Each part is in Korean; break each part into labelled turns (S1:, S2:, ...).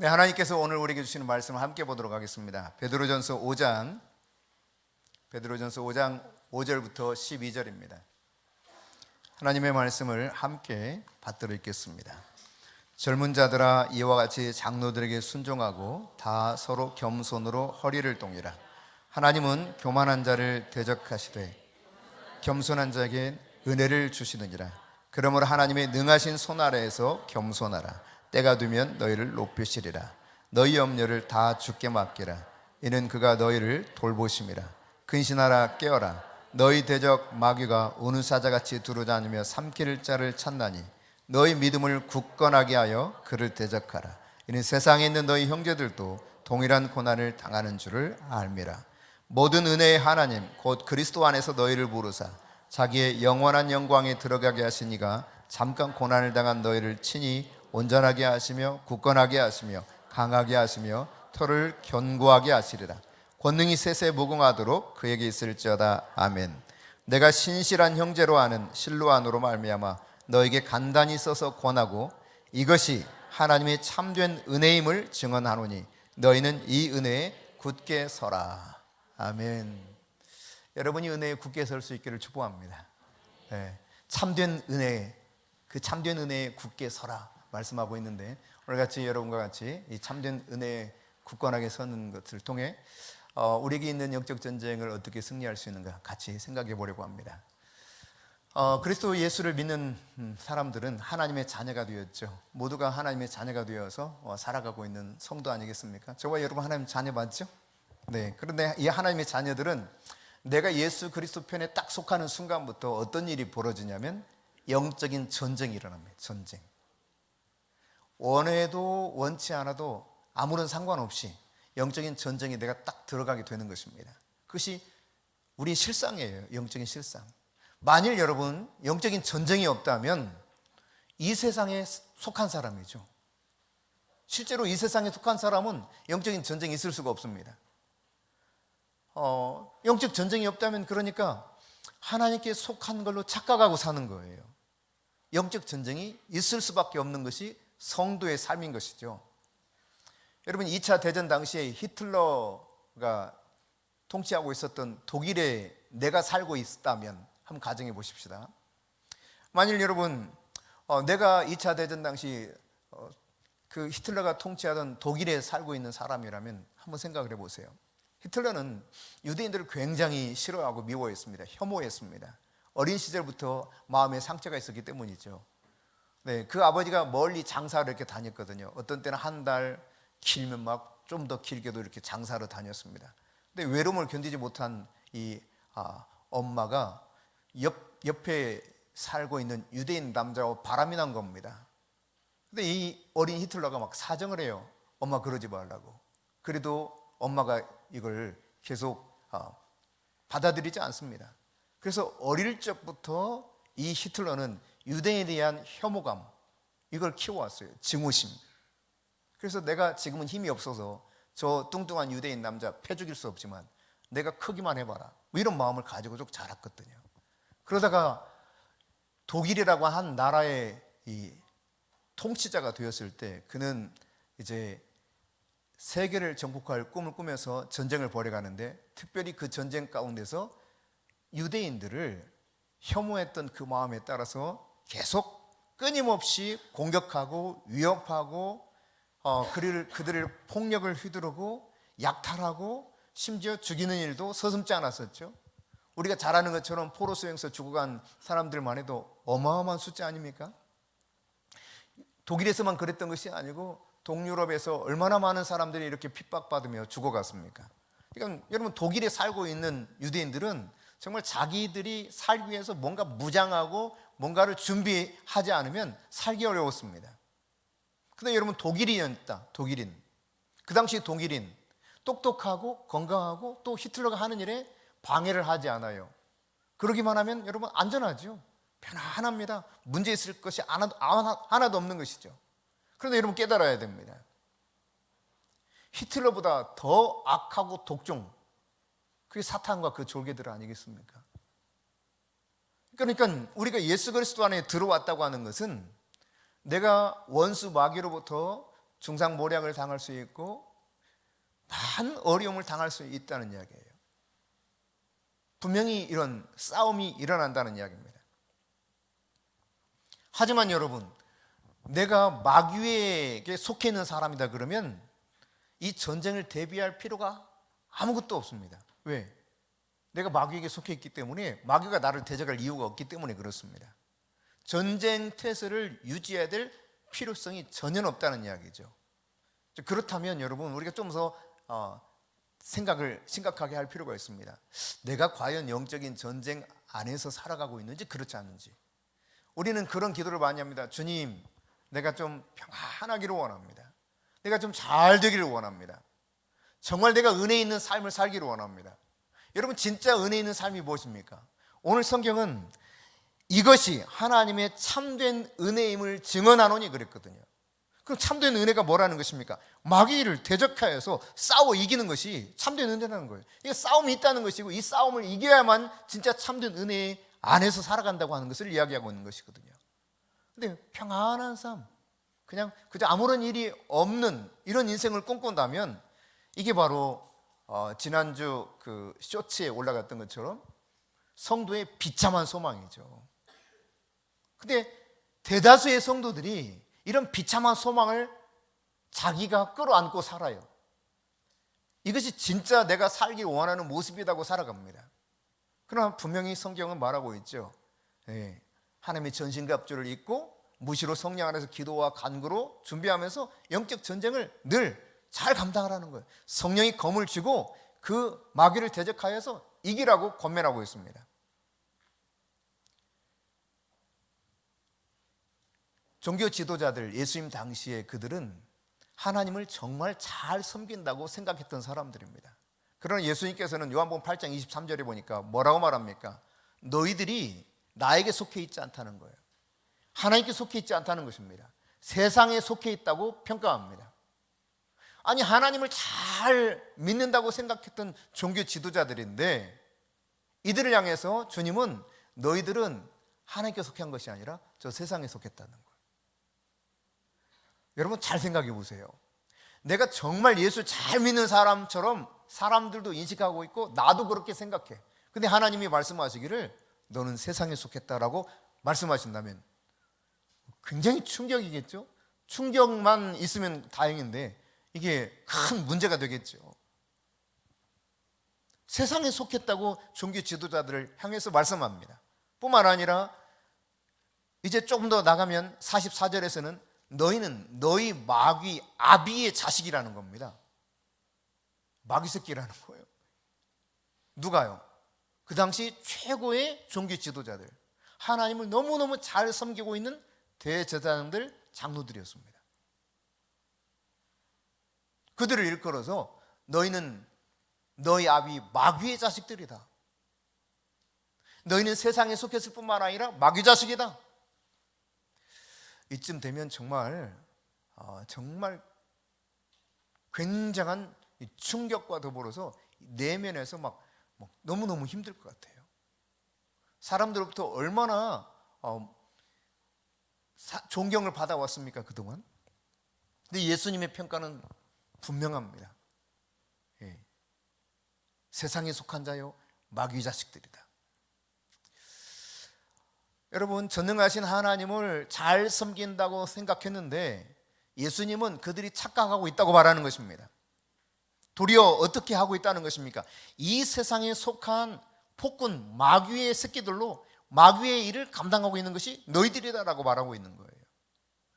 S1: 네, 하나님께서 오늘 우리에게 주시는 말씀을 함께 보도록 하겠습니다. 베드로전서 5장 5절부터 12절입니다. 하나님의 말씀을 함께 받들어 읽겠습니다. 젊은 자들아, 이와 같이 장로들에게 순종하고 다 서로 겸손으로 허리를 동이라. 하나님은 교만한 자를 대적하시되 겸손한 자에게 은혜를 주시느니라. 그러므로 하나님의 능하신 손 아래에서 겸손하라. 때가 되면 너희를 높이시리라. 너희 염려를 다 주께 맡기라. 이는 그가 너희를 돌보심이라. 근신하라, 깨어라. 너희 대적 마귀가 우는 사자같이 두루다니며 삼킬 자를 찾나니 너희 믿음을 굳건하게 하여 그를 대적하라. 이는 세상에 있는 너희 형제들도 동일한 고난을 당하는 줄을 알미라. 모든 은혜의 하나님 곧 그리스도 안에서 너희를 부르사 자기의 영원한 영광에 들어가게 하시니가 잠깐 고난을 당한 너희를 친히 온전하게 하시며 굳건하게 하시며 강하게 하시며 털을 견고하게 하시리라. 권능이 셋에 무궁하도록 그에게 있을지어다. 아멘. 내가 신실한 형제로 아는 실로 안으로 말미암아 너에게 간단히 써서 권하고 이것이 하나님의 참된 은혜임을 증언하노니 너희는 이 은혜에 굳게 서라. 아멘. 여러분이 은혜에 굳게 설 수 있기를 축복합니다. 네, 참된 은혜, 그 참된 은혜에 굳게 서라 말씀하고 있는데, 오늘같이 여러분과 같이 이 참된 은혜에 굳건하게 서는 것을 통해 우리에게 있는 영적 전쟁을 어떻게 승리할 수 있는가 같이 생각해 보려고 합니다. 그리스도 예수를 믿는 사람들은 하나님의 자녀가 되었죠. 모두가 하나님의 자녀가 되어서 살아가고 있는 성도 아니겠습니까? 저와 여러분 하나님 자녀 맞죠? 네. 그런데 이 하나님의 자녀들은 내가 예수 그리스도 편에 딱 속하는 순간부터 어떤 일이 벌어지냐면 영적인 전쟁이 일어납니다. 전쟁. 원해도 원치 않아도 아무런 상관없이 영적인 전쟁에 내가 딱 들어가게 되는 것입니다. 그것이 우리의 실상이에요. 영적인 실상. 만일 여러분 영적인 전쟁이 없다면 이 세상에 속한 사람이죠. 실제로 이 세상에 속한 사람은 영적인 전쟁이 있을 수가 없습니다. 영적 전쟁이 없다면 그러니까 하나님께 속한 걸로 착각하고 사는 거예요. 영적 전쟁이 있을 수밖에 없는 것이 성도의 삶인 것이죠. 여러분 2차 대전 당시에 히틀러가 통치하고 있었던 독일에 내가 살고 있다면 한번 가정해 보십시다. 만일 여러분 내가 2차 대전 당시 그 히틀러가 통치하던 독일에 살고 있는 사람이라면 한번 생각을 해보세요. 히틀러는 유대인들을 굉장히 싫어하고 미워했습니다. 혐오했습니다. 어린 시절부터 마음에 상처가 있었기 때문이죠. 네, 그 아버지가 멀리 장사를 이렇게 다녔거든요. 어떤 때는 한 달, 길면 막 좀 더 길게도 이렇게 장사로 다녔습니다. 근데 외로움을 견디지 못한 이 엄마가 옆에 살고 있는 유대인 남자와 바람이 난 겁니다. 근데 이 어린 히틀러가 막 사정을 해요. 엄마 그러지 말라고. 그래도 엄마가 이걸 계속 받아들이지 않습니다. 그래서 어릴 적부터 이 히틀러는 유대인에 대한 혐오감, 이걸 키워왔어요. 증오심. 그래서 내가 지금은 힘이 없어서 저 뚱뚱한 유대인 남자 패 죽일 수 없지만 내가 크기만 해봐라, 뭐 이런 마음을 가지고 쭉 자랐거든요. 그러다가 독일이라고 한 나라의 이 통치자가 되었을 때 그는 이제 세계를 정복할 꿈을 꾸면서 전쟁을 벌여가는데, 특별히 그 전쟁 가운데서 유대인들을 혐오했던 그 마음에 따라서 계속 끊임없이 공격하고 위협하고 그들을 폭력을 휘두르고 약탈하고 심지어 죽이는 일도 서슴지 않았었죠. 우리가 잘 아는 것처럼 포로 수용소 죽어간 사람들만 해도 어마어마한 숫자 아닙니까? 독일에서만 그랬던 것이 아니고 동유럽에서 얼마나 많은 사람들이 이렇게 핍박받으며 죽어갔습니까? 그러니까 여러분 독일에 살고 있는 유대인들은 정말 자기들이 살기 위해서 뭔가 무장하고 뭔가를 준비하지 않으면 살기 어려웠습니다. 그런데 여러분 독일인이었다. 독일인. 그 당시 독일인 똑똑하고 건강하고 또 히틀러가 하는 일에 방해를 하지 않아요. 그러기만 하면 여러분 안전하죠. 편안합니다. 문제 있을 것이 하나도 없는 것이죠. 그런데 여러분 깨달아야 됩니다. 히틀러보다 더 악하고 독종, 그게 사탄과 그 졸개들 아니겠습니까? 그러니까 우리가 예수 그리스도 안에 들어왔다고 하는 것은 내가 원수 마귀로부터 중상모략을 당할 수 있고 많은 어려움을 당할 수 있다는 이야기예요. 분명히 이런 싸움이 일어난다는 이야기입니다. 하지만 여러분, 내가 마귀에게 속해 있는 사람이다 그러면 이 전쟁을 대비할 필요가 아무것도 없습니다. 왜? 내가 마귀에게 속해 있기 때문에 마귀가 나를 대적할 이유가 없기 때문에 그렇습니다. 전쟁 태세를 유지해야 될 필요성이 전혀 없다는 이야기죠. 그렇다면 여러분, 우리가 좀 더 생각을 심각하게 할 필요가 있습니다. 내가 과연 영적인 전쟁 안에서 살아가고 있는지 그렇지 않은지. 우리는 그런 기도를 많이 합니다. 주님, 내가 좀 평안하기를 원합니다. 내가 좀 잘 되기를 원합니다. 정말 내가 은혜 있는 삶을 살기를 원합니다. 여러분, 진짜 은혜 있는 삶이 무엇입니까? 오늘 성경은 이것이 하나님의 참된 은혜임을 증언하노니 그랬거든요. 그럼 참된 은혜가 뭐라는 것입니까? 마귀를 대적하여서 싸워 이기는 것이 참된 은혜라는 거예요. 이게 싸움이 있다는 것이고 이 싸움을 이겨야만 진짜 참된 은혜 안에서 살아간다고 하는 것을 이야기하고 있는 것이거든요. 근데 평안한 삶, 그냥 그저 아무런 일이 없는 이런 인생을 꿈꾼다면 이게 바로 지난주 그 쇼츠에 올라갔던 것처럼 성도의 비참한 소망이죠. 근데 대다수의 성도들이 이런 비참한 소망을 자기가 끌어안고 살아요. 이것이 진짜 내가 살길 원하는 모습이라고 살아갑니다. 그러나 분명히 성경은 말하고 있죠. 하나님의 전신갑주를 입고 무시로 성령 안에서 기도와 간구로 준비하면서 영적 전쟁을 늘 잘 감당하라는 거예요. 성령이 검을 쥐고 그 마귀를 대적하여서 이기라고 권면하고 있습니다. 종교 지도자들, 예수님 당시에 그들은 하나님을 정말 잘 섬긴다고 생각했던 사람들입니다. 그러나 예수님께서는 요한복음 8장 23절에 보니까 뭐라고 말합니까? 너희들이 나에게 속해 있지 않다는 거예요. 하나님께 속해 있지 않다는 것입니다. 세상에 속해 있다고 평가합니다. 아니, 하나님을 잘 믿는다고 생각했던 종교 지도자들인데 이들을 향해서 주님은 너희들은 하나님께 속한 것이 아니라 저 세상에 속했다는 거예요. 여러분, 잘 생각해 보세요. 내가 정말 예수 잘 믿는 사람처럼 사람들도 인식하고 있고 나도 그렇게 생각해. 근데 하나님이 말씀하시기를 너는 세상에 속했다라고 말씀하신다면 굉장히 충격이겠죠? 충격만 있으면 다행인데 이게 큰 문제가 되겠죠. 세상에 속했다고 종교 지도자들을 향해서 말씀합니다. 뿐만 아니라 이제 조금 더 나가면 44절에서는 너희는 너희 마귀 아비의 자식이라는 겁니다. 마귀 새끼라는 거예요. 누가요? 그 당시 최고의 종교 지도자들, 하나님을 너무너무 잘 섬기고 있는 대제사장들, 장로들이었습니다. 그들을 일컬어서 너희는 너희 아비 마귀의 자식들이다. 너희는 세상에 속했을 뿐만 아니라 마귀 자식이다. 이쯤 되면 정말 굉장한 충격과 더불어서 내면에서 막 너무너무 힘들 것 같아요. 사람들로부터 얼마나 존경을 받아왔습니까, 그동안? 근데 예수님의 평가는 분명합니다. 세상에 속한 자요, 마귀 자식들이다. 여러분, 전능하신 하나님을 잘 섬긴다고 생각했는데 예수님은 그들이 착각하고 있다고 말하는 것입니다. 도리어 어떻게 하고 있다는 것입니까? 이 세상에 속한 폭군 마귀의 새끼들로 마귀의 일을 감당하고 있는 것이 너희들이다라고 말하고 있는 거예요.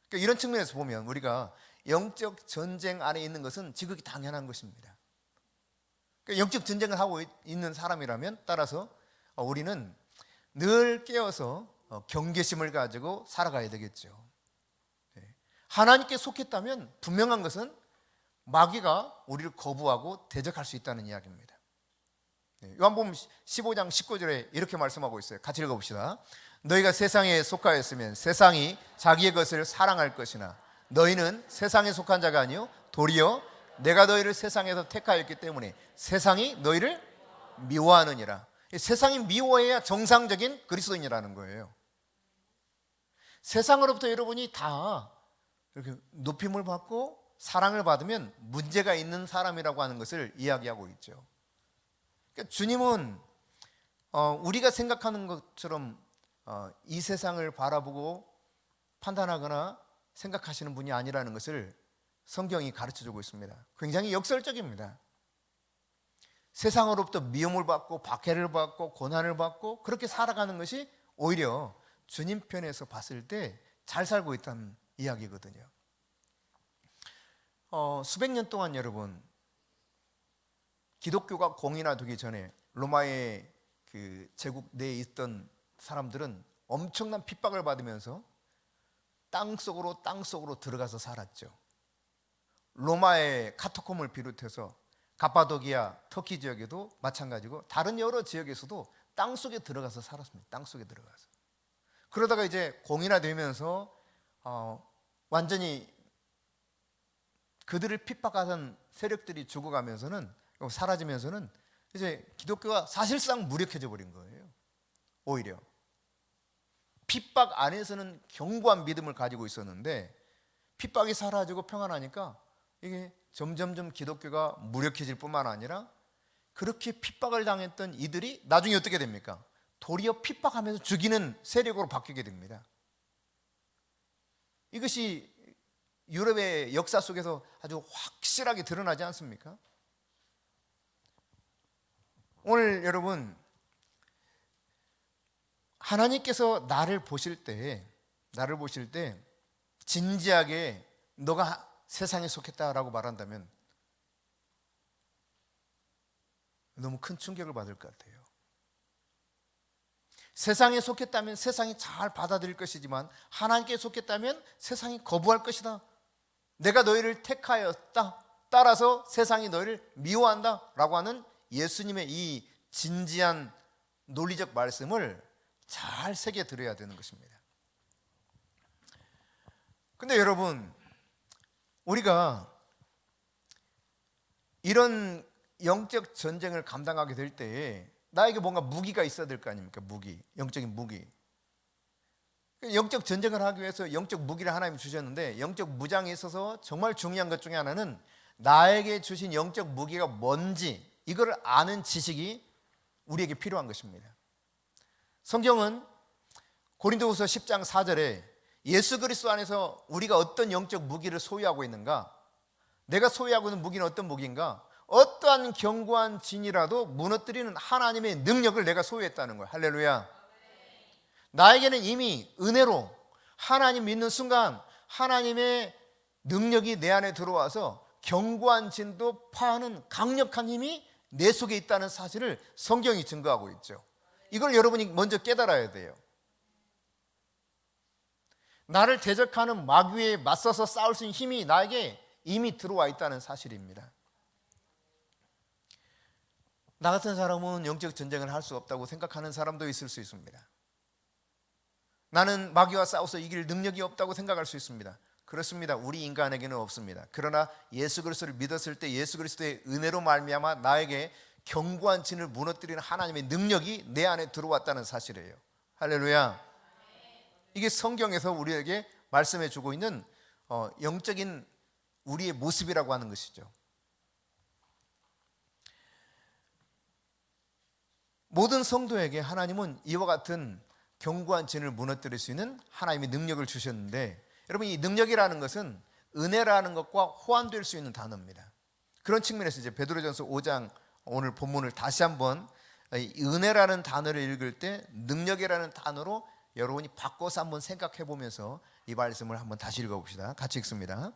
S1: 그러니까 이런 측면에서 보면 우리가 영적 전쟁 안에 있는 것은 지극히 당연한 것입니다. 그러니까 영적 전쟁을 하고 있는 사람이라면 따라서 우리는 늘 깨어서 경계심을 가지고 살아가야 되겠죠. 하나님께 속했다면 분명한 것은 마귀가 우리를 거부하고 대적할 수 있다는 이야기입니다. 요한복음 15장 19절에 이렇게 말씀하고 있어요. 같이 읽어봅시다. 너희가 세상에 속하였으면 세상이 자기의 것을 사랑할 것이나 너희는 세상에 속한 자가 아니요 도리어 내가 너희를 세상에서 택하였기 때문에 세상이 너희를 미워하느니라. 세상이 미워해야 정상적인 그리스도인이라는 거예요. 세상으로부터 여러분이 다 이렇게 높임을 받고 사랑을 받으면 문제가 있는 사람이라고 하는 것을 이야기하고 있죠. 그러니까 주님은 우리가 생각하는 것처럼 이 세상을 바라보고 판단하거나 생각하시는 분이 아니라는 것을 성경이 가르쳐주고 있습니다. 굉장히 역설적입니다. 세상으로부터 미움을 받고 박해를 받고 고난을 받고 그렇게 살아가는 것이 오히려 주님 편에서 봤을 때 잘 살고 있다는 이야기거든요. 수백 년 동안 여러분, 기독교가 공인화되기 전에 로마의 그 제국 내에 있던 사람들은 엄청난 핍박을 받으면서 땅속으로 들어가서 살았죠. 로마의 카타콤을 비롯해서 가파도기아, 터키 지역에도 마찬가지고 다른 여러 지역에서도 땅속에 들어가서 살았습니다. 땅속에 들어가서. 그러다가 이제 공인화되면서 완전히 그들을 핍박하던 세력들이 죽어가면서는, 사라지면서는 이제 기독교가 사실상 무력해져 버린 거예요. 오히려 핍박 안에서는 견고한 믿음을 가지고 있었는데 핍박이 사라지고 평안하니까 이게 점점점 기독교가 무력해질 뿐만 아니라 그렇게 핍박을 당했던 이들이 나중에 어떻게 됩니까? 도리어 핍박하면서 죽이는 세력으로 바뀌게 됩니다. 이것이 유럽의 역사 속에서 아주 확실하게 드러나지 않습니까? 오늘 여러분, 하나님께서 나를 보실 때 진지하게 너가 세상에 속했다라고 말한다면 너무 큰 충격을 받을 것 같아요. 세상에 속했다면 세상이 잘 받아들일 것이지만 하나님께 속했다면 세상이 거부할 것이다. 내가 너희를 택하였다. 따라서 세상이 너희를 미워한다 라고 하는 예수님의 이 진지한 논리적 말씀을 잘 새겨 들어야 되는 것입니다. 근데 여러분, 우리가 이런 영적 전쟁을 감당하게 될 때에 나에게 뭔가 무기가 있어야 될 거 아닙니까? 무기, 영적인 무기. 영적 전쟁을 하기 위해서 영적 무기를 하나님이 주셨는데 영적 무장에 있어서 정말 중요한 것 중에 하나는 나에게 주신 영적 무기가 뭔지 이걸 아는 지식이 우리에게 필요한 것입니다. 성경은 고린도후서 10장 4절에 예수 그리스도 안에서 우리가 어떤 영적 무기를 소유하고 있는가, 내가 소유하고 있는 무기는 어떤 무기인가, 어떠한 견고한 진이라도 무너뜨리는 하나님의 능력을 내가 소유했다는 거예요. 할렐루야. 나에게는 이미 은혜로 하나님 믿는 순간 하나님의 능력이 내 안에 들어와서 견고한 진도 파하는 강력한 힘이 내 속에 있다는 사실을 성경이 증거하고 있죠. 이걸 여러분이 먼저 깨달아야 돼요. 나를 대적하는 마귀에 맞서서 싸울 수 있는 힘이 나에게 이미 들어와 있다는 사실입니다. 나 같은 사람은 영적 전쟁을 할 수 없다고 생각하는 사람도 있을 수 있습니다. 나는 마귀와 싸워서 이길 능력이 없다고 생각할 수 있습니다. 그렇습니다. 우리 인간에게는 없습니다. 그러나 예수 그리스도를 믿었을 때 예수 그리스도의 은혜로 말미암아 나에게 견고한 진을 무너뜨리는 하나님의 능력이 내 안에 들어왔다는 사실이에요. 할렐루야. 이게 성경에서 우리에게 말씀해 주고 있는 영적인 우리의 모습이라고 하는 것이죠. 모든 성도에게 하나님은 이와 같은 견고한 진을 무너뜨릴 수 있는 하나님의 능력을 주셨는데, 여러분, 이 능력이라는 것은 은혜라는 것과 호환될 수 있는 단어입니다. 그런 측면에서 이제 베드로전서 5장 오늘 본문을 다시 한번 은혜라는 단어를 읽을 때 능력이라는 단어로 여러분이 바꿔서 한번 생각해 보면서 이 말씀을 한번 다시 읽어봅시다. 같이 읽습니다.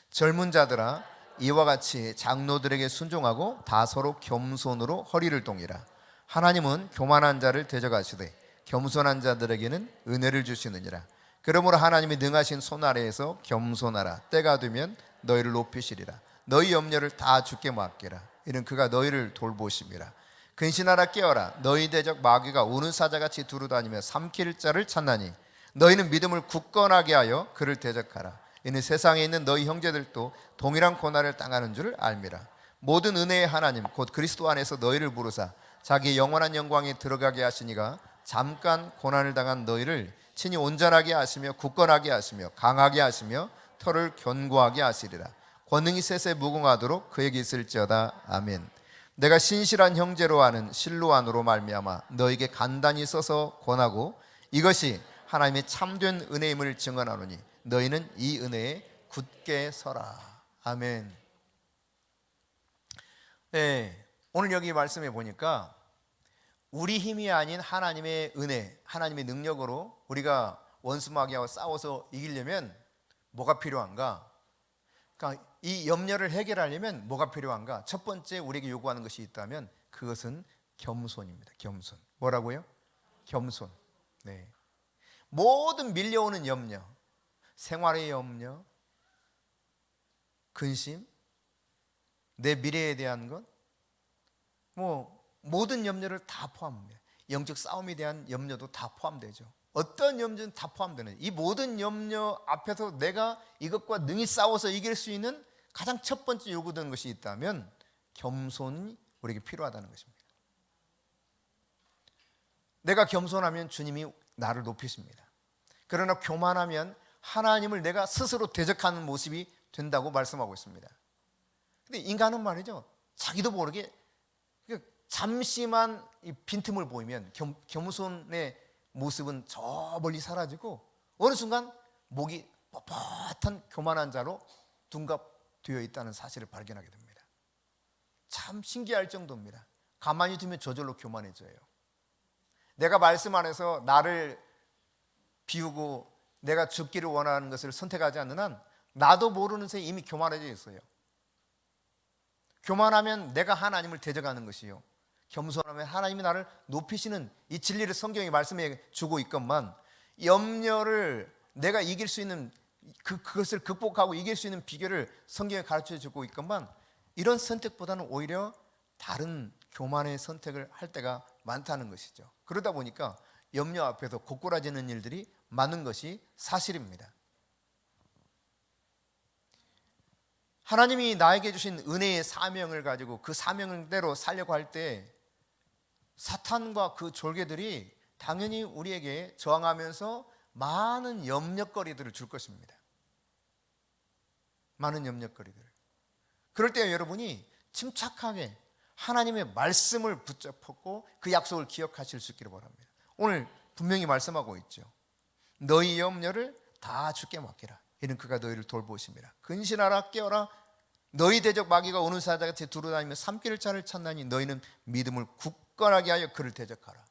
S1: 젊은 자들아, 이와 같이 장로들에게 순종하고 다 서로 겸손으로 허리를 동이라. 하나님은 교만한 자를 대적하시되 겸손한 자들에게는 은혜를 주시느니라. 그러므로 하나님이 능하신 손 아래에서 겸손하라. 때가 되면 너희를 높이시리라. 너희 염려를 다 주께 맡기라. 이는 그가 너희를 돌보심이라. 근신하라, 깨어라. 너희 대적 마귀가 우는 사자같이 두루다니며 삼킬 자를 찾나니 너희는 믿음을 굳건하게 하여 그를 대적하라. 이는 세상에 있는 너희 형제들도 동일한 고난을 당하는 줄을 알미라. 모든 은혜의 하나님 곧 그리스도 안에서 너희를 부르사 자기의 영원한 영광에 들어가게 하시니가 잠깐 고난을 당한 너희를 친히 온전하게 하시며 굳건하게 하시며 강하게 하시며 털을 견고하게 하시리라. 권능이 셋에 무궁하도록 그에게 있을지어다. 아멘. 내가 신실한 형제로 하는 실로안으로 말미암아 너에게 간단히 써서 권하고 이것이 하나님의 참된 은혜임을 증언하노니 너희는 이 은혜에 굳게 서라. 아멘. 네, 오늘 여기 말씀해 보니까 우리 힘이 아닌 하나님의 은혜, 하나님의 능력으로 우리가 원수마귀와 싸워서 이기려면 뭐가 필요한가? 그러니까 이 염려를 해결하려면 뭐가 필요한가? 첫 번째 우리에게 요구하는 것이 있다면 그것은 겸손입니다. 겸손. 뭐라고요? 겸손. 네. 모든 밀려오는 염려, 생활의 염려, 근심, 내 미래에 대한 것, 모든 염려를 다 포함합니다. 영적 싸움에 대한 염려도 다 포함되죠. 어떤 염려는 다 포함되는, 이 모든 염려 앞에서 내가 이것과 능히 싸워서 이길 수 있는 가장 첫 번째 요구되는 것이 있다면 겸손이 우리에게 필요하다는 것입니다. 내가 겸손하면 주님이 나를 높이십니다. 그러나 교만하면 하나님을 내가 스스로 대적하는 모습이 된다고 말씀하고 있습니다. 근데 인간은 말이죠, 자기도 모르게 잠시만 빈틈을 보이면 겸손의 모습은 저 멀리 사라지고 어느 순간 목이 뻣뻣한 교만한 자로 둔갑되어 있다는 사실을 발견하게 됩니다. 참 신기할 정도입니다. 가만히 두면 저절로 교만해져요. 내가 말씀 안에서 나를 비우고 내가 죽기를 원하는 것을 선택하지 않는 한 나도 모르는 새에 이미 교만해져 있어요. 교만하면 내가 하나님을 대적하는 것이요, 겸손하면 하나님이 나를 높이시는 이 진리를 성경이 말씀해 주고 있건만, 염려를 내가 이길 수 있는 그것을 극복하고 이길 수 있는 비결을 성경에 가르쳐 주고 있건만, 이런 선택보다는 오히려 다른 교만의 선택을 할 때가 많다는 것이죠. 그러다 보니까 염려 앞에서 고꾸라지는 일들이 많은 것이 사실입니다. 하나님이 나에게 주신 은혜의 사명을 가지고 그 사명대로 살려고 할 때 사탄과 그 졸개들이 당연히 우리에게 저항하면서 많은 염려거리들을 줄 것입니다. 많은 염려거리들. 그럴 때 여러분이 침착하게 하나님의 말씀을 붙잡고 그 약속을 기억하실 수 있기를 바랍니다. 오늘 분명히 말씀하고 있죠. 너희 염려를 다 주께 맡기라. 이는 그가 너희를 돌보심이라. 근신하라, 깨어라. 너희 대적 마귀가 오는 사자같이 두루다니며 삼킬 자를 찾나니 너희는 믿음을 굳건하게 하여 그를 대적하라.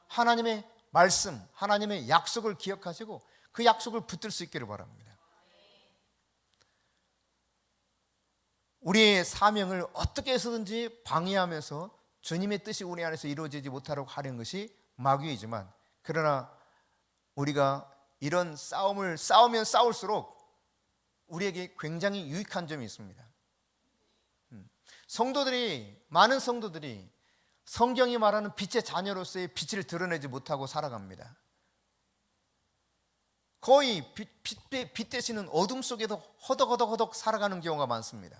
S1: 하나님의 말씀, 하나님의 약속을 기억하시고 그 약속을 붙들 수 있기를 바랍니다. 우리의 사명을 어떻게 해서든지 방해하면서 주님의 뜻이 우리 안에서 이루어지지 못하도록 하려는 것이 마귀이지만, 그러나 우리가 이런 싸움을 싸우면 싸울수록 우리에게 굉장히 유익한 점이 있습니다. 많은 성도들이 성경이 말하는 빛의 자녀로서의 빛을 드러내지 못하고 살아갑니다. 거의 빛 대신은 어둠 속에서 허덕허덕 살아가는 경우가 많습니다.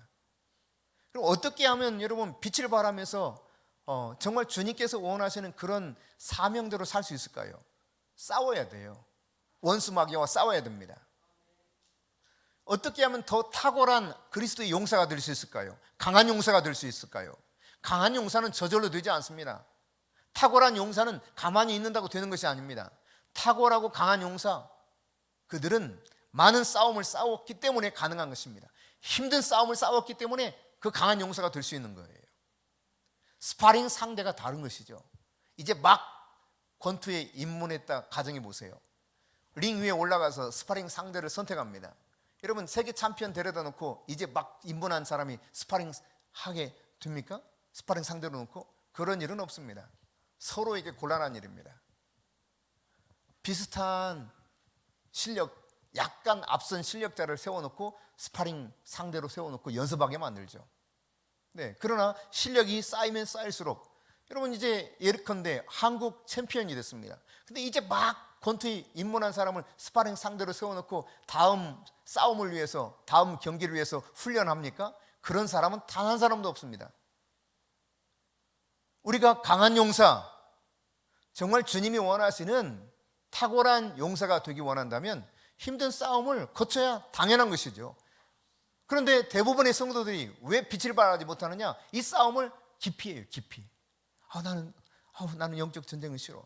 S1: 그럼 어떻게 하면 여러분 빛을 발하면서 정말 주님께서 원하시는 그런 사명대로 살 수 있을까요? 싸워야 돼요. 원수 마귀와 싸워야 됩니다. 어떻게 하면 더 탁월한 그리스도의 용사가 될 수 있을까요? 강한 용사가 될 수 있을까요? 강한 용사는 저절로 되지 않습니다. 탁월한 용사는 가만히 있는다고 되는 것이 아닙니다. 탁월하고 강한 용사, 그들은 많은 싸움을 싸웠기 때문에 가능한 것입니다. 힘든 싸움을 싸웠기 때문에 그 강한 용사가 될 수 있는 거예요. 스파링 상대가 다른 것이죠. 이제 막 권투에 입문했다 가정해 보세요. 링 위에 올라가서 스파링 상대를 선택합니다. 여러분, 세계 챔피언 데려다 놓고 이제 막 입문한 사람이 스파링 하게 됩니까? 스파링 상대로 놓고? 그런 일은 없습니다. 서로에게 곤란한 일입니다. 비슷한 실력, 약간 앞선 실력자를 세워놓고 스파링 상대로 세워놓고 연습하게 만들죠. 네, 그러나 실력이 쌓이면 쌓일수록, 여러분 이제 예컨대 한국 챔피언이 됐습니다. 근데 이제 막 권투에 입문한 사람을 스파링 상대로 세워놓고 다음 싸움을 위해서, 다음 경기를 위해서 훈련합니까? 그런 사람은 단 한 사람도 없습니다. 우리가 강한 용사, 정말 주님이 원하시는 탁월한 용사가 되기 원한다면 힘든 싸움을 거쳐야 당연한 것이죠. 그런데 대부분의 성도들이 왜 빛을 발하지 못하느냐? 이 싸움을 기피해요. 기피. 나는 영적 전쟁은 싫어.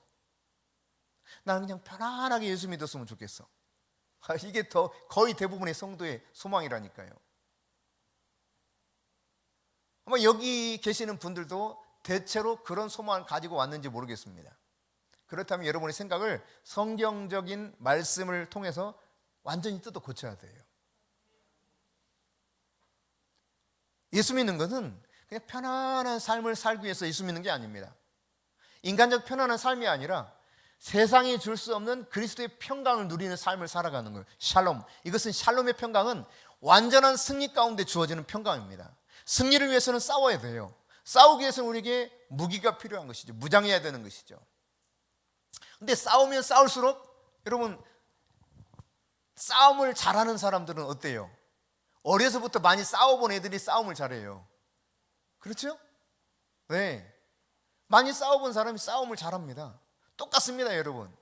S1: 나는 그냥 편안하게 예수 믿었으면 좋겠어. 이게 거의 대부분의 성도의 소망이라니까요. 아마 여기 계시는 분들도 대체로 그런 소망을 가지고 왔는지 모르겠습니다. 그렇다면 여러분의 생각을 성경적인 말씀을 통해서 완전히 뜯어 고쳐야 돼요. 예수 믿는 것은 그냥 편안한 삶을 살기 위해서 예수 믿는 게 아닙니다. 인간적 편안한 삶이 아니라 세상이 줄 수 없는 그리스도의 평강을 누리는 삶을 살아가는 거예요. 샬롬. 이것은 샬롬의 평강은 완전한 승리 가운데 주어지는 평강입니다. 승리를 위해서는 싸워야 돼요. 싸우기 위해서는 우리에게 무기가 필요한 것이죠. 무장해야 되는 것이죠. 근데 싸우면 싸울수록 여러분, 싸움을 잘하는 사람들은 어때요? 어려서부터 많이 싸워본 애들이 싸움을 잘해요. 그렇죠? 네. 많이 싸워본 사람이 싸움을 잘합니다. 똑같습니다, 여러분.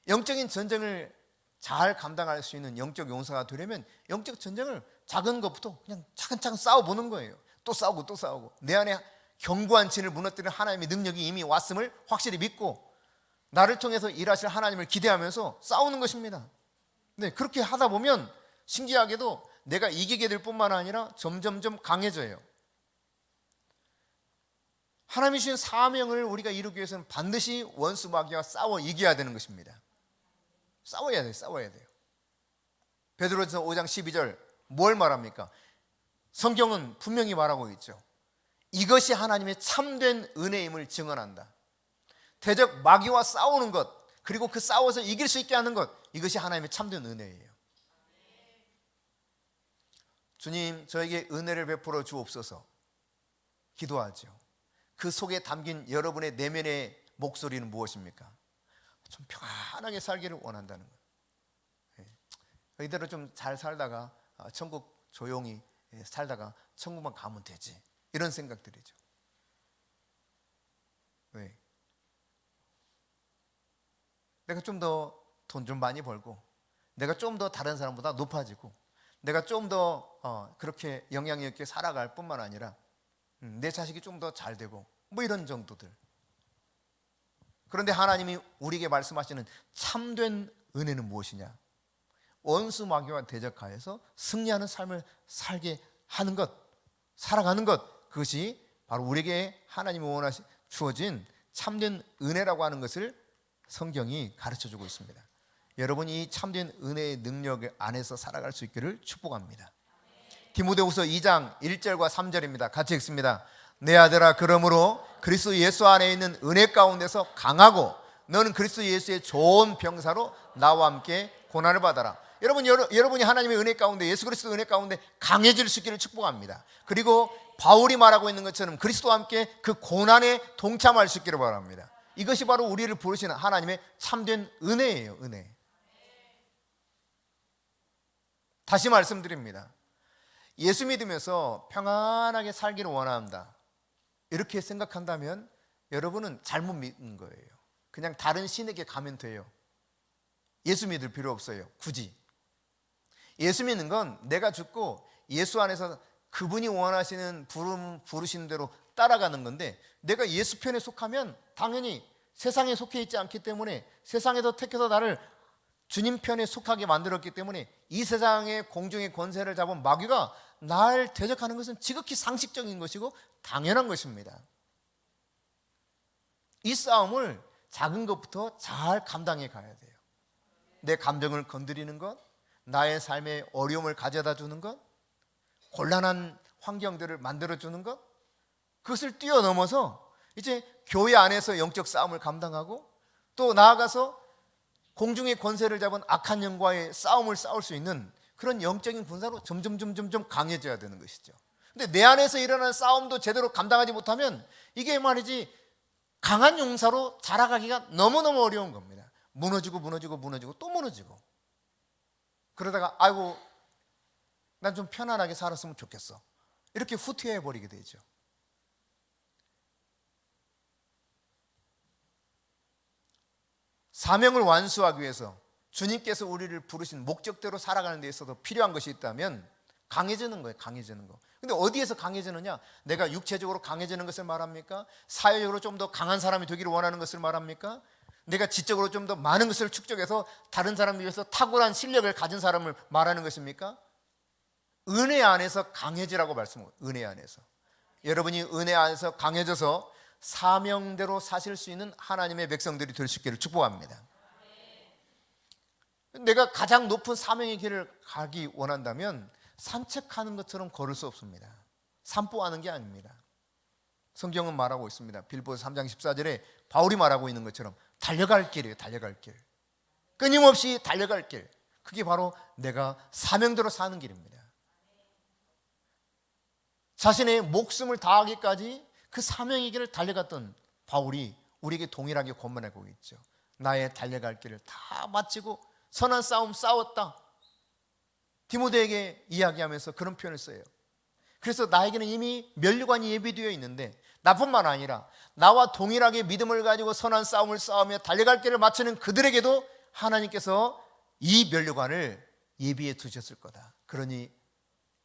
S1: 영적인 전쟁을 잘 감당할 수 있는 영적 용사가 되려면 영적 전쟁을 작은 것부터 그냥 차근차근 싸워보는 거예요. 또 싸우고 또 싸우고 내 안에 견고한 진을 무너뜨리는 하나님의 능력이 이미 왔음을 확실히 믿고 나를 통해서 일하실 하나님을 기대하면서 싸우는 것입니다. 네, 그렇게 하다 보면 신기하게도 내가 이기게 될 뿐만 아니라 점점점 강해져요. 하나님이 주신 사명을 우리가 이루기 위해서는 반드시 원수 마귀와 싸워 이겨야 되는 것입니다. 싸워야 돼요. 싸워야 돼요. 베드로전서 5장 12절 뭘 말합니까? 성경은 분명히 말하고 있죠. 이것이 하나님의 참된 은혜임을 증언한다. 대적 마귀와 싸우는 것, 그리고 그 싸워서 이길 수 있게 하는 것, 이것이 하나님의 참된 은혜예요. 주님, 저에게 은혜를 베풀어 주옵소서 기도하죠. 그 속에 담긴 여러분의 내면의 목소리는 무엇입니까? 좀 평안하게 살기를 원한다는 거예요. 이대로 좀 잘 살다가 천국 조용히 살다가 천국만 가면 되지, 이런 생각들이죠. 왜? 내가 좀 더 돈 좀 많이 벌고, 내가 좀 더 다른 사람보다 높아지고, 내가 좀 더 그렇게 영향력 있게 살아갈 뿐만 아니라 내 자식이 좀 더 잘 되고, 뭐 이런 정도들. 그런데 하나님이 우리에게 말씀하시는 참된 은혜는 무엇이냐? 원수 마귀와 대적하여서 승리하는 삶을 살게 하는 것, 살아가는 것, 그것이 바로 우리에게 하나님이 주어진 참된 은혜라고 하는 것을 성경이 가르쳐주고 있습니다. 여러분이 이 참된 은혜의 능력 안에서 살아갈 수 있기를 축복합니다. 디모데후서 2장 1절과 3절입니다. 같이 읽습니다. 내 아들아, 그러므로 그리스도 예수 안에 있는 은혜 가운데서 강하고 너는 그리스도 예수의 좋은 병사로 나와 함께 고난을 받아라. 여러분이 하나님의 은혜 가운데, 예수 그리스도 은혜 가운데 강해질 수 있기를 축복합니다. 그리고 바울이 말하고 있는 것처럼 그리스도와 함께 그 고난에 동참할 수 있기를 바랍니다. 이것이 바로 우리를 부르시는 하나님의 참된 은혜예요. 은혜. 다시 말씀드립니다. 예수 믿으면서 평안하게 살기를 원한다, 이렇게 생각한다면 여러분은 잘못 믿는 거예요. 그냥 다른 신에게 가면 돼요. 예수 믿을 필요 없어요. 굳이. 예수 믿는 건 내가 죽고 예수 안에서 그분이 원하시는 부르시는 대로 따라가는 건데, 내가 예수 편에 속하면 당연히 세상에 속해 있지 않기 때문에, 세상에서 택해서 나를 주님 편에 속하게 만들었기 때문에 이 세상의 공중의 권세를 잡은 마귀가 날 대적하는 것은 지극히 상식적인 것이고 당연한 것입니다. 이 싸움을 작은 것부터 잘 감당해 가야 돼요. 내 감정을 건드리는 것, 나의 삶에 어려움을 가져다 주는 것, 곤란한 환경들을 만들어주는 것, 그것을 뛰어넘어서 이제 교회 안에서 영적 싸움을 감당하고, 또 나아가서 공중의 권세를 잡은 악한 영과의 싸움을 싸울 수 있는 그런 영적인 군사로 점점 강해져야 되는 것이죠. 근데 내 안에서 일어나는 싸움도 제대로 감당하지 못하면 이게 말이지 강한 용사로 자라가기가 너무너무 어려운 겁니다. 무너지고 또 무너지고, 그러다가 아이고 난 좀 편안하게 살았으면 좋겠어, 이렇게 후퇴해버리게 되죠. 사명을 완수하기 위해서 주님께서 우리를 부르신 목적대로 살아가는 데 있어서 필요한 것이 있다면 강해지는 거예요. 강해지는 거. 근데 어디에서 강해지느냐? 내가 육체적으로 강해지는 것을 말합니까? 사회적으로 좀 더 강한 사람이 되기를 원하는 것을 말합니까? 내가 지적으로 좀 더 많은 것을 축적해서 다른 사람을 위해서 탁월한 실력을 가진 사람을 말하는 것입니까? 은혜 안에서 강해지라고 말씀하고, 은혜 안에서. 여러분이 은혜 안에서 강해져서 사명대로 사실 수 있는 하나님의 백성들이 될 수 있기를 축복합니다. 내가 가장 높은 사명의 길을 가기 원한다면 산책하는 것처럼 걸을 수 없습니다. 산보하는 게 아닙니다. 성경은 말하고 있습니다. 빌보서 3장 14절에 바울이 말하고 있는 것처럼 달려갈 길이에요. 달려갈 길. 끊임없이 달려갈 길. 그게 바로 내가 사명대로 사는 길입니다. 자신의 목숨을 다하기까지 그 사명의 길을 달려갔던 바울이 우리에게 동일하게 권면하고 있죠. 나의 달려갈 길을 다 마치고 선한 싸움 싸웠다. 디모데에게 이야기하면서 그런 표현을 써요. 그래서 나에게는 이미 면류관이 예비되어 있는데, 나뿐만 아니라 나와 동일하게 믿음을 가지고 선한 싸움을 싸우며 달려갈 길을 마치는 그들에게도 하나님께서 이 면류관을 예비해 두셨을 거다. 그러니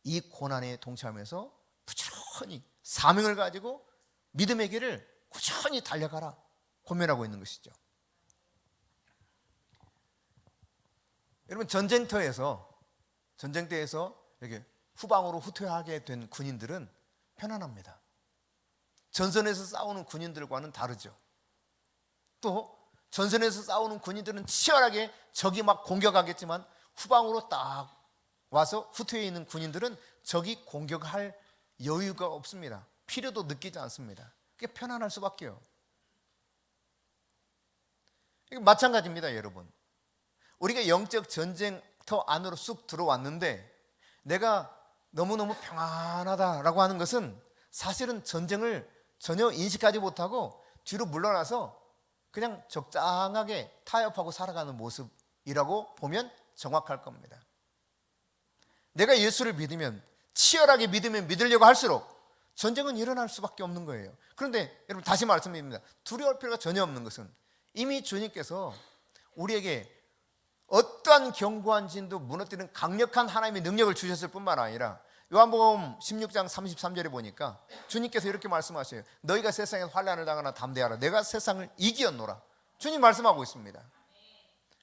S1: 이 고난에 동참하면서 부지런히 사명을 가지고 믿음의 길을 꾸준히 달려가라 권면하고 있는 것이죠. 여러분, 전쟁터에서 이렇게 후방으로 후퇴하게 된 군인들은 편안합니다. 전선에서 싸우는 군인들과는 다르죠. 또 전선에서 싸우는 군인들은 치열하게 적이 막 공격하겠지만 후방으로 딱 와서 후퇴해 있는 군인들은 적이 공격할 여유가 없습니다. 필요도 느끼지 않습니다. 그게 편안할 수밖에요. 마찬가지입니다, 여러분. 우리가 영적 전쟁터 안으로 쑥 들어왔는데 내가 너무너무 평안하다라고 하는 것은 사실은 전쟁을 전혀 인식하지 못하고 뒤로 물러나서 그냥 적당하게 타협하고 살아가는 모습이라고 보면 정확할 겁니다. 내가 예수를 믿으면, 치열하게 믿으면 믿으려고 할수록 전쟁은 일어날 수밖에 없는 거예요. 그런데 여러분, 다시 말씀드립니다. 두려울 필요가 전혀 없는 것은 이미 주님께서 우리에게 어떠한 견고한 진도 무너뜨리는 강력한 하나님의 능력을 주셨을 뿐만 아니라 요한복음 16장 33절에 보니까 주님께서 이렇게 말씀하셔요. 너희가 세상에 환난을 당하나 담대하라. 내가 세상을 이기었노라. 주님 말씀하고 있습니다.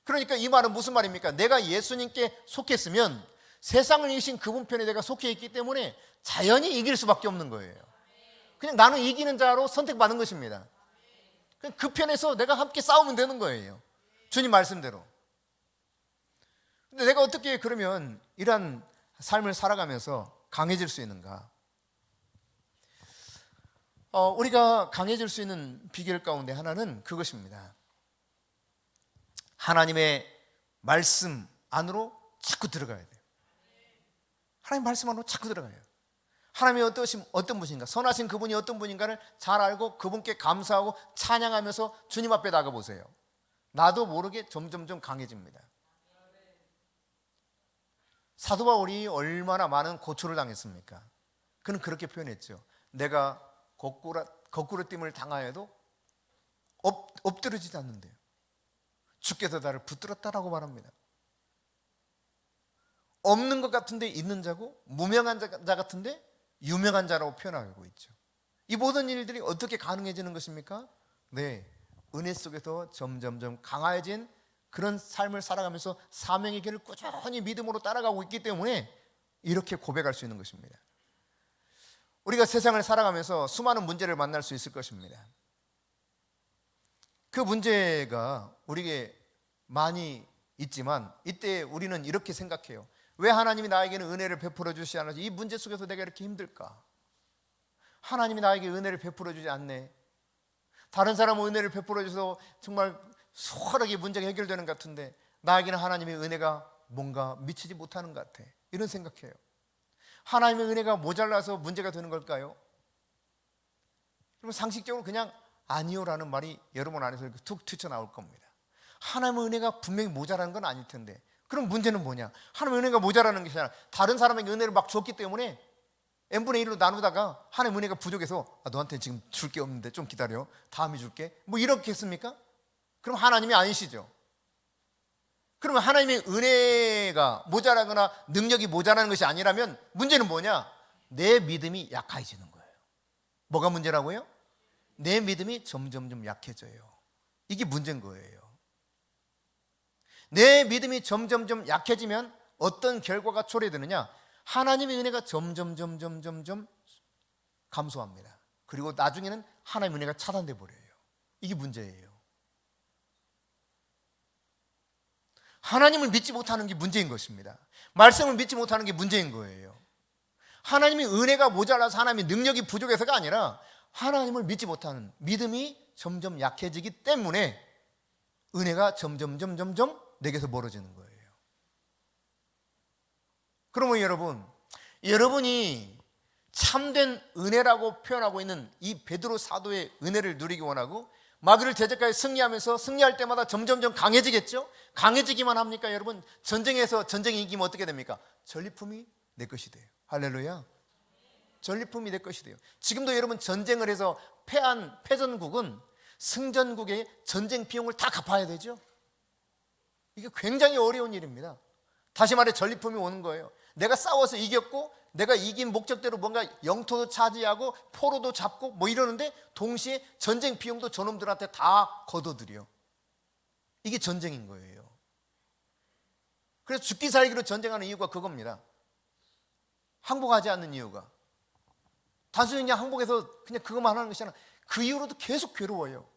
S1: 그러니까 이 말은 무슨 말입니까? 내가 예수님께 속했으면 세상을 이기신 그분 편에 내가 속해 있기 때문에 자연히 이길 수밖에 없는 거예요. 그냥 나는 이기는 자로 선택받은 것입니다. 그 편에서 내가 함께 싸우면 되는 거예요. 주님 말씀대로. 근데 내가 어떻게 그러면 이러한 삶을 살아가면서 강해질 수 있는가? 우리가 강해질 수 있는 비결 가운데 하나는 그것입니다. 하나님의 말씀 안으로 자꾸 들어가야 돼요. 하나님 말씀 안으로 자꾸 들어가요. 하나님이 어떤 분인가, 선하신 그분이 어떤 분인가를 잘 알고 그분께 감사하고 찬양하면서 주님 앞에 나가보세요. 나도 모르게 점점점 강해집니다. 사도 바울이 얼마나 많은 고초를 당했습니까? 그는 그렇게 표현했죠. 내가 거꾸로 됨을 당하여도 엎드러지지 않는데요. 주께서 나를 붙들었다라고 말합니다. 없는 것 같은데 있는 자고, 무명한 자 같은데 유명한 자라고 표현하고 있죠. 이 모든 일들이 어떻게 가능해지는 것입니까? 네, 은혜 속에서 점점점 강해진 그런 삶을 살아가면서 사명의 길을 꾸준히 믿음으로 따라가고 있기 때문에 이렇게 고백할 수 있는 것입니다. 우리가 세상을 살아가면서 수많은 문제를 만날 수 있을 것입니다. 그 문제가 우리에게 많이 있지만 이때 우리는 이렇게 생각해요. 왜 하나님이 나에게는 은혜를 베풀어 주시지 않는지, 이 문제 속에서 내가 이렇게 힘들까? 하나님이 나에게 은혜를 베풀어 주지 않네. 다른 사람은 은혜를 베풀어 줘서 정말 수월하게 문제가 해결되는 것 같은데 나에게는 하나님의 은혜가 뭔가 미치지 못하는 것 같아. 이런 생각해요. 하나님의 은혜가 모자라서 문제가 되는 걸까요? 그럼 상식적으로 그냥 아니요라는 말이 여러분 안에서 이렇게 툭 튀쳐나올 겁니다. 하나님의 은혜가 분명히 모자라는 건 아닐 텐데 그럼 문제는 뭐냐? 하나님의 은혜가 모자라는 게 아니라 다른 사람에게 은혜를 막 줬기 때문에 n분의 1로 나누다가 하나님의 은혜가 부족해서 너한테 지금 줄 게 없는데 좀 기다려, 다음에 줄게, 뭐 이렇게 했습니까? 그럼 하나님이 아니시죠. 그러면 하나님의 은혜가 모자라거나 능력이 모자라는 것이 아니라면 문제는 뭐냐? 내 믿음이 약해지는 거예요. 뭐가 문제라고요? 내 믿음이 점점 약해져요. 이게 문제인 거예요. 내 믿음이 점점 약해지면 어떤 결과가 초래되느냐? 하나님의 은혜가 점점 감소합니다. 그리고 나중에는 하나님의 은혜가 차단돼 버려요. 이게 문제예요. 하나님을 믿지 못하는 게 문제인 것입니다. 말씀을 믿지 못하는 게 문제인 거예요. 하나님의 은혜가 모자라서 하나님의 능력이 부족해서가 아니라 하나님을 믿지 못하는 믿음이 점점 약해지기 때문에 은혜가 점점 내게서 멀어지는 거예요. 그러면 여러분이 참된 은혜라고 표현하고 있는 이 베드로 사도의 은혜를 누리기 원하고 마귀를 대적까지 승리하면서 승리할 때마다 점점 강해지겠죠? 강해지기만 합니까? 여러분, 전쟁에서 전쟁이 이기면 어떻게 됩니까? 전리품이 내 것이 돼요. 할렐루야. 전리품이 내 것이 돼요. 지금도 여러분 전쟁을 해서 패한 패전국은 승전국의 전쟁 비용을 다 갚아야 되죠. 이게 굉장히 어려운 일입니다. 다시 말해 전리품이 오는 거예요. 내가 싸워서 이겼고 내가 이긴 목적대로 뭔가 영토도 차지하고 포로도 잡고 뭐 이러는데 동시에 전쟁 비용도 저놈들한테 다 걷어들여. 이게 전쟁인 거예요. 그래서 죽기 살기로 전쟁하는 이유가 그겁니다. 항복하지 않는 이유가. 단순히 그냥 항복해서 그냥 그것만 하는 것이 아니라 그 이후로도 계속 괴로워요.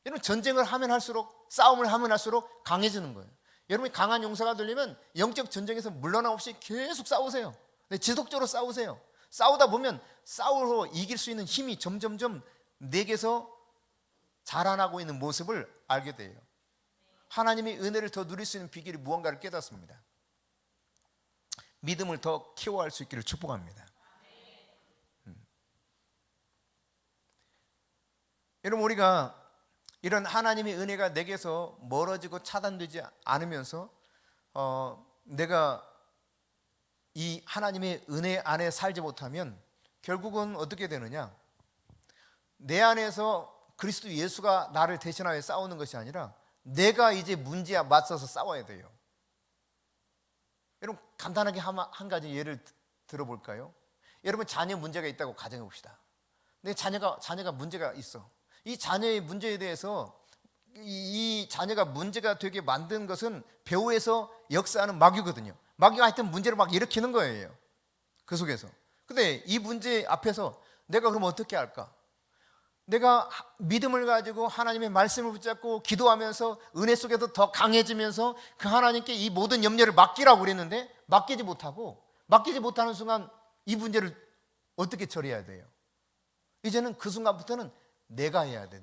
S1: 여러분, 전쟁을 하면 할수록, 싸움을 하면 할수록 강해지는 거예요. 여러분이 강한 용사가 되려면 영적 전쟁에서 물러남 없이 계속 싸우세요. 지속적으로 싸우세요. 싸우다 보면 싸우러 이길 수 있는 힘이 점점 내게서 자라나고 있는 모습을 알게 돼요. 하나님의 은혜를 더 누릴 수 있는 비결이 무언가를 깨닫습니다. 믿음을 더 키워할 수 있기를 축복합니다. 여러분, 우리가 이런 하나님의 은혜가 내게서 멀어지고 차단되지 않으면서 내가 이 하나님의 은혜 안에 살지 못하면 결국은 어떻게 되느냐? 내 안에서 그리스도 예수가 나를 대신하여 싸우는 것이 아니라 내가 이제 문제와 맞서서 싸워야 돼요. 여러분, 간단하게 한 가지 예를 들어볼까요? 여러분, 자녀 문제가 있다고 가정해 봅시다. 내 자녀가 문제가 있어. 이 자녀의 문제에 대해서 이 자녀가 문제가 되게 만든 것은 배후에서 역사하는 마귀거든요. 마귀가 하여튼 문제를 막 일으키는 거예요. 그 속에서. 근데 이 문제 앞에서 내가 그럼 어떻게 할까? 내가 믿음을 가지고 하나님의 말씀을 붙잡고 기도하면서 은혜 속에서 더 강해지면서 그 하나님께 이 모든 염려를 맡기라고 그랬는데 맡기지 못하는 순간 이 문제를 어떻게 처리해야 돼요? 이제는 그 순간부터는 내가 해야 돼.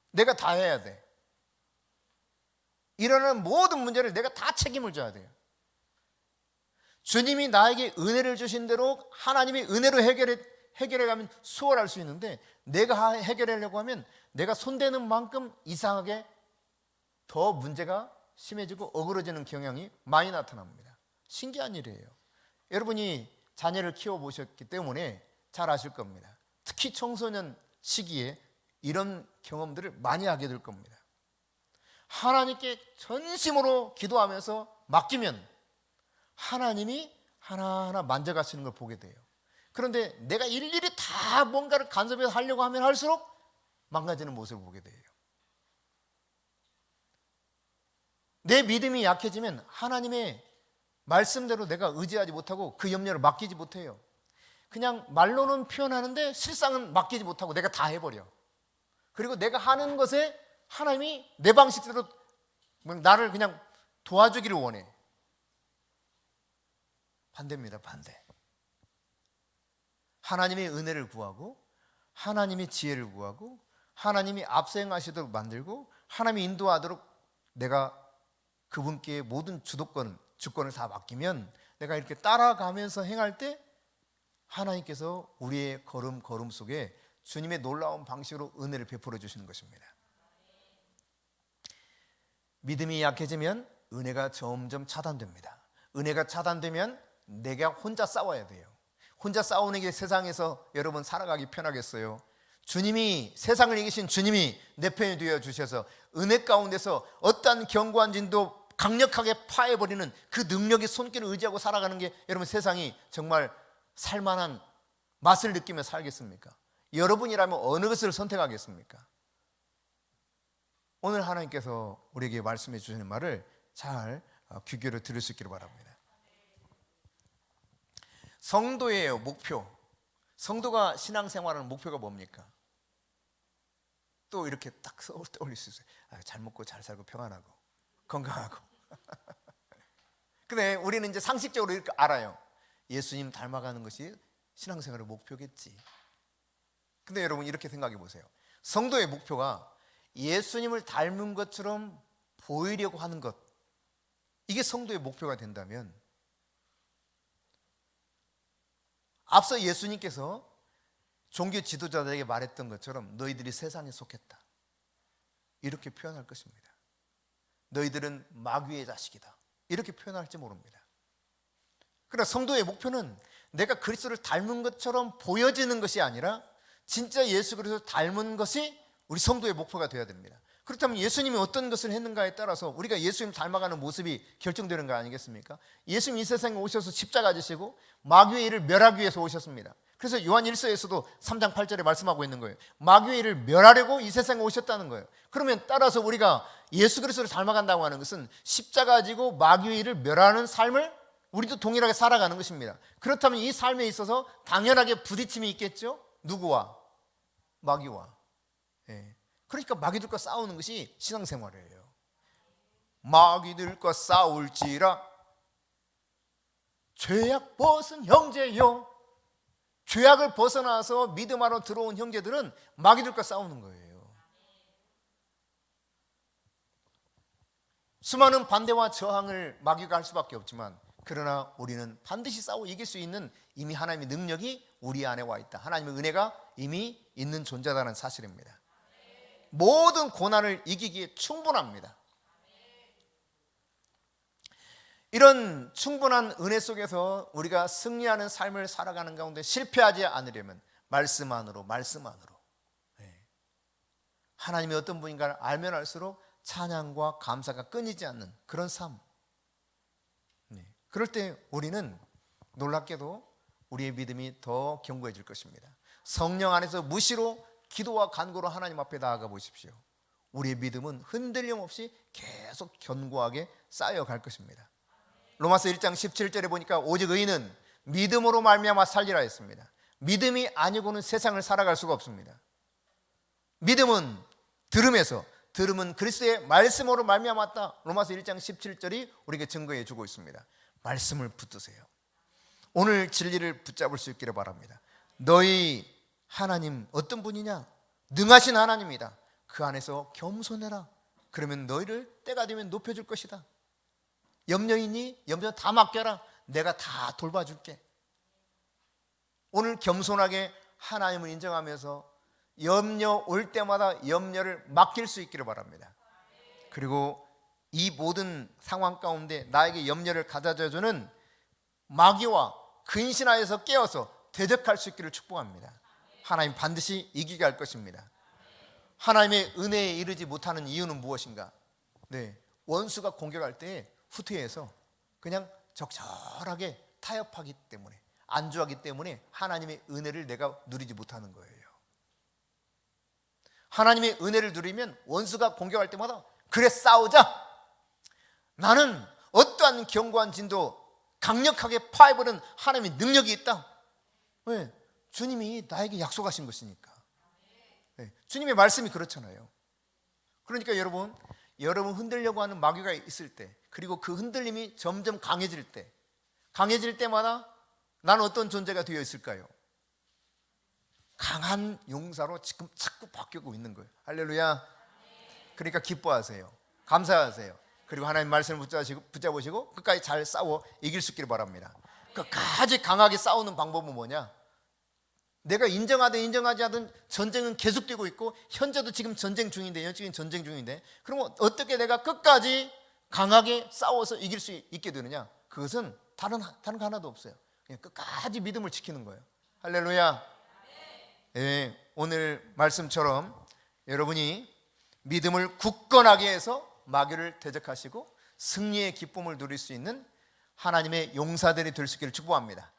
S1: 내가 다 해야 돼. 일어나는 모든 문제를 내가 다 책임을 져야 돼요. 주님이 나에게 은혜를 주신 대로 하나님의 은혜로 해결해 가면 수월할 수 있는데 내가 해결하려고 하면 내가 손대는 만큼 이상하게 더 문제가 심해지고 어그러지는 경향이 많이 나타납니다. 신기한 일이에요. 여러분이 자녀를 키워보셨기 때문에 잘 아실 겁니다. 특히 청소년 시기에 이런 경험들을 많이 하게 될 겁니다. 하나님께 전심으로 기도하면서 맡기면 하나님이 하나하나 만져가시는 걸 보게 돼요. 그런데 내가 일일이 다 뭔가를 간섭해서 하려고 하면 할수록 망가지는 모습을 보게 돼요. 내 믿음이 약해지면 하나님의 말씀대로 내가 의지하지 못하고 그 염려를 맡기지 못해요. 그냥 말로는 표현하는데 실상은 맡기지 못하고 내가 다 해버려. 그리고 내가 하는 것에 하나님이 내 방식대로 나를 그냥 도와주기를 원해. 반대입니다. 반대. 하나님의 은혜를 구하고 하나님의 지혜를 구하고 하나님이 앞서행하시도록 만들고 하나님이 인도하도록 내가 그분께 모든 주권을 다 맡기면 내가 이렇게 따라가면서 행할 때 하나님께서 우리의 걸음 속에 주님의 놀라운 방식으로 은혜를 베풀어 주시는 것입니다. 믿음이 약해지면 은혜가 점점 차단됩니다. 은혜가 차단되면 내가 혼자 싸워야 돼요. 혼자 싸우는 게 세상에서 여러분 살아가기 편하겠어요? 주님이, 세상을 이기신 주님이 내 편이 되어 주셔서 은혜 가운데서 어떠한 견고한 진도 강력하게 파해버리는 그 능력의 손길을 의지하고 살아가는 게 여러분 세상이 정말 살만한 맛을 느끼며 살겠습니까? 여러분이라면 어느 것을 선택하겠습니까? 오늘 하나님께서 우리에게 말씀해 주시는 말을 잘 귀 기울여 들을 수 있기를 바랍니다. 성도의 목표, 성도가 신앙생활하는 목표가 뭡니까? 또 이렇게 딱 떠올릴 수 있어요. 잘 먹고 잘 살고 평안하고 건강하고. 근데 우리는 이제 상식적으로 이렇게 알아요. 예수님 닮아가는 것이 신앙생활의 목표겠지. 근데 여러분 이렇게 생각해 보세요. 성도의 목표가 예수님을 닮은 것처럼 보이려고 하는 것, 이게 성도의 목표가 된다면 앞서 예수님께서 종교 지도자들에게 말했던 것처럼 너희들이 세상에 속했다, 이렇게 표현할 것입니다. 너희들은 마귀의 자식이다, 이렇게 표현할지 모릅니다. 그러나 성도의 목표는 내가 그리스도를 닮은 것처럼 보여지는 것이 아니라 진짜 예수 그리스도를 닮은 것이 우리 성도의 목표가 되어야 됩니다. 그렇다면 예수님이 어떤 것을 했는가에 따라서 우리가 예수님 닮아가는 모습이 결정되는 거 아니겠습니까? 예수님 이 세상에 오셔서 십자가 지시고 마귀의 일을 멸하기 위해서 오셨습니다. 그래서 요한 1서에서도 3장 8절에 말씀하고 있는 거예요. 마귀의 일을 멸하려고 이 세상에 오셨다는 거예요. 그러면 따라서 우리가 예수 그리스도를 닮아간다고 하는 것은 십자가 지고 마귀의 일을 멸하는 삶을 우리도 동일하게 살아가는 것입니다. 그렇다면 이 삶에 있어서 당연하게 부딪힘이 있겠죠? 누구와? 마귀와. 그러니까 마귀들과 싸우는 것이 신앙생활이에요. 마귀들과 싸울지라 죄악 벗은 형제요. 죄악을 벗어나서 믿음 안으로 들어온 형제들은 마귀들과 싸우는 거예요. 수많은 반대와 저항을 마귀가 할 수밖에 없지만, 그러나 우리는 반드시 싸워 이길 수 있는 이미 하나님의 능력이 우리 안에 와 있다, 하나님의 은혜가 이미 있는 존재다는 사실입니다. 모든 고난을 이기기에 충분합니다. 이런 충분한 은혜 속에서 우리가 승리하는 삶을 살아가는 가운데 실패하지 않으려면 말씀 안으로 하나님이 어떤 분인가를 알면 알수록 찬양과 감사가 끊이지 않는 그런 삶, 그럴 때 우리는 놀랍게도 우리의 믿음이 더 견고해질 것입니다. 성령 안에서 무시로 기도와 간구로 하나님 앞에 나아가 보십시오. 우리의 믿음은 흔들림 없이 계속 견고하게 쌓여갈 것입니다. 로마서 1장 17절에 보니까 오직 의인은 믿음으로 말미암아 살리라 했습니다. 믿음이 아니고는 세상을 살아갈 수가 없습니다. 믿음은 들음에서, 들음은 그리스도의 말씀으로 말미암았다. 로마서 1장 17절이 우리에게 증거해 주고 있습니다. 말씀을 붙드세요. 오늘 진리를 붙잡을 수 있기를 바랍니다. 너희 하나님 어떤 분이냐? 능하신 하나님이다. 그 안에서 겸손해라. 그러면 너희를 때가 되면 높여줄 것이다. 염려 있니? 염려 다 맡겨라. 내가 다 돌봐줄게. 오늘 겸손하게 하나님을 인정하면서 염려 올 때마다 염려를 맡길 수 있기를 바랍니다. 그리고 이 모든 상황 가운데 나에게 염려를 가져다주는 마귀와 근신하여서 깨어서 대적할 수 있기를 축복합니다. 하나님 반드시 이기게 할 것입니다. 하나님의 은혜에 이르지 못하는 이유는 무엇인가? 원수가 공격할 때 후퇴해서 그냥 적절하게 타협하기 때문에, 안주하기 때문에 하나님의 은혜를 내가 누리지 못하는 거예요. 하나님의 은혜를 누리면 원수가 공격할 때마다 그래 싸우자. 나는 어떠한 견고한 진도 강력하게 파해버리는 하나님의 능력이 있다. 왜? 주님이 나에게 약속하신 것이니까. 주님의 말씀이 그렇잖아요. 그러니까 여러분 흔들려고 하는 마귀가 있을 때, 그리고 그 흔들림이 점점 강해질 때마다 나는 어떤 존재가 되어 있을까요? 강한 용사로 지금 자꾸 바뀌고 있는 거예요. 할렐루야. 그러니까 기뻐하세요. 감사하세요. 그리고 하나님 말씀을 붙잡으시고 끝까지 잘 싸워 이길 수 있기를 바랍니다. 끝까지 강하게 싸우는 방법은 뭐냐? 내가 인정하든 인정하지 않든 전쟁은 계속되고 있고, 현재도 지금 전쟁 중인데, 그러면 어떻게 내가 끝까지 강하게 싸워서 이길 수 있게 되느냐? 그것은 다른 거 하나도 없어요. 그냥 끝까지 믿음을 지키는 거예요. 할렐루야. 오늘 말씀처럼 여러분이 믿음을 굳건하게 해서 마귀를 대적하시고 승리의 기쁨을 누릴 수 있는 하나님의 용사들이 될 수 있기를 축복합니다.